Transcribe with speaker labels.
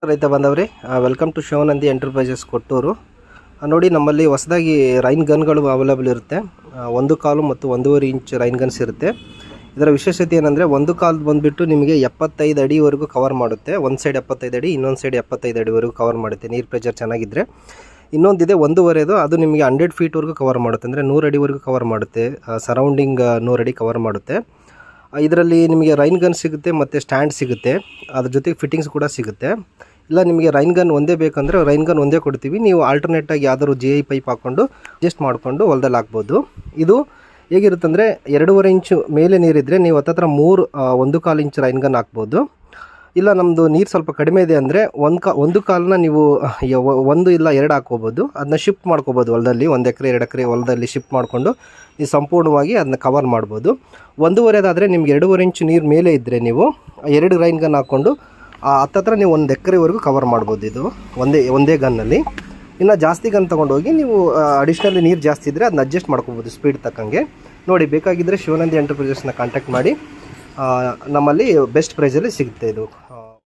Speaker 1: ರೈತ ಬಂದವ್ರಿ, welcome to Shivanandi enterprises ಕೊಟ್ಟೂರು. ನೋಡಿ, ನಮ್ಮಲ್ಲಿ ಹೊಸದಾಗಿ ರೈನ್ ಗನ್ಗಳು ಅವೈಲೇಬಲ್ ಇರುತ್ತೆ. 1.25 ಮತ್ತು 1.5 ಇಂಚ್ ರೈನ್ ಗನ್ಸ್ ಇರುತ್ತೆ. ಇದರ ವಿಶೇಷತೆ ಏನಂದರೆ, ಒಂದು ಕಾಲು ಬಂದುಬಿಟ್ಟು ನಿಮಗೆ 75 ಅಡಿವರೆಗೂ ಕವರ್ ಮಾಡುತ್ತೆ. ಒಂದು ಸೈಡ್ 75 ಅಡಿ, ಇನ್ನೊಂದು ಸೈಡ್ 75 ಅಡಿವರೆಗೂ ಕವರ್ ಮಾಡುತ್ತೆ ನೀರು ಪ್ರೆಷರ್ ಚೆನ್ನಾಗಿದ್ದರೆ. ಇನ್ನೊಂದಿದೆ 1.5, ಅದು ನಿಮಗೆ 100 ಫೀಟ್ವರೆಗೂ ಕವರ್ ಮಾಡುತ್ತೆ, ಅಂದರೆ 100 ಅಡಿವರೆಗೂ ಕವರ್ ಮಾಡುತ್ತೆ. ಸರೌಂಡಿಂಗ್ 100 ಅಡಿ ಕವರ್ ಮಾಡುತ್ತೆ. ಇದರಲ್ಲಿ ನಿಮಗೆ ರೈನ್ ಗನ್ ಸಿಗುತ್ತೆ ಮತ್ತು ಸ್ಟ್ಯಾಂಡ್ ಸಿಗುತ್ತೆ, ಅದ್ರ ಜೊತೆಗೆ ಫಿಟ್ಟಿಂಗ್ಸ್ ಕೂಡ ಸಿಗುತ್ತೆ. ಇಲ್ಲ ನಿಮಗೆ ರೈನ್ ಗನ್ ಒಂದೇ ಬೇಕಂದರೆ ರೈನ್ ಗನ್ ಒಂದೇ ಕೊಡ್ತೀವಿ. ನೀವು ಆಲ್ಟರ್ನೇಟಾಗಿ ಯಾವ್ದಾದ್ರು GI ಪೈಪ್ ಹಾಕ್ಕೊಂಡು ಅಡ್ಜಸ್ಟ್ ಮಾಡಿಕೊಂಡು ಹೊಲದಲ್ಲಿ ಹಾಕ್ಬೋದು. ಇದು ಹೇಗಿರುತ್ತೆ ಅಂದರೆ, 2.5 ಇಂಚು ಮೇಲೆ ನೀರಿದ್ದರೆ ನೀವು ಹತ್ತತ್ರ 1.25 ಇಂಚ್ ರೈನ್ ಗನ್ ಹಾಕ್ಬೋದು. ಇಲ್ಲ ನಮ್ಮದು ನೀರು ಸ್ವಲ್ಪ ಕಡಿಮೆ ಇದೆ ಅಂದರೆ ಒಂದು ಕಾಲನ್ನ ನೀವು 1 ಇಲ್ಲ 2 ಹಾಕ್ಕೋಬೋದು. ಅದನ್ನ ಶಿಫ್ಟ್ ಮಾಡ್ಕೋಬೋದು ಹೊಲದಲ್ಲಿ. 1 ಎಕರೆ 2 ಎಕರೆ ಹೊಲದಲ್ಲಿ ಶಿಫ್ಟ್ ಮಾಡಿಕೊಂಡು ನೀವು ಸಂಪೂರ್ಣವಾಗಿ ಅದನ್ನ ಕವರ್ ಮಾಡ್ಬೋದು. 1.5 ನಿಮ್ಗೆ 2.5 ಇಂಚು ನೀರು ಮೇಲೆ ಇದ್ದರೆ ನೀವು 2 ರೈನ್ ಗನ್ ಹಾಕ್ಕೊಂಡು ಹತ್ತತ್ರ ನೀವು 1 ಎಕರೆವರೆಗೂ ಕವರ್ ಮಾಡ್ಬೋದು. ಇದು ಒಂದೇ ಗನ್ನಲ್ಲಿ. ಇನ್ನು ಜಾಸ್ತಿ ಗನ್ ತೊಗೊಂಡೋಗಿ ನೀವು ಅಡಿಷ್ನಲಿ ನೀರು ಜಾಸ್ತಿ ಇದ್ದರೆ ಅದನ್ನ ಅಡ್ಜಸ್ಟ್ ಮಾಡ್ಕೋಬೋದು ಸ್ಪೀಡ್ ತಕ್ಕಂಗೆ. ನೋಡಿ, ಬೇಕಾಗಿದ್ದರೆ ಶಿವನಂದಿ ಎಂಟರ್ಪ್ರೈಸಸ್ನ ಕಾಂಟ್ಯಾಕ್ಟ್ ಮಾಡಿ. ನಮ್ಮಲ್ಲಿ ಬೆಸ್ಟ್ ಪ್ರೈಸಲ್ಲಿ ಸಿಗುತ್ತೆ ಇದು.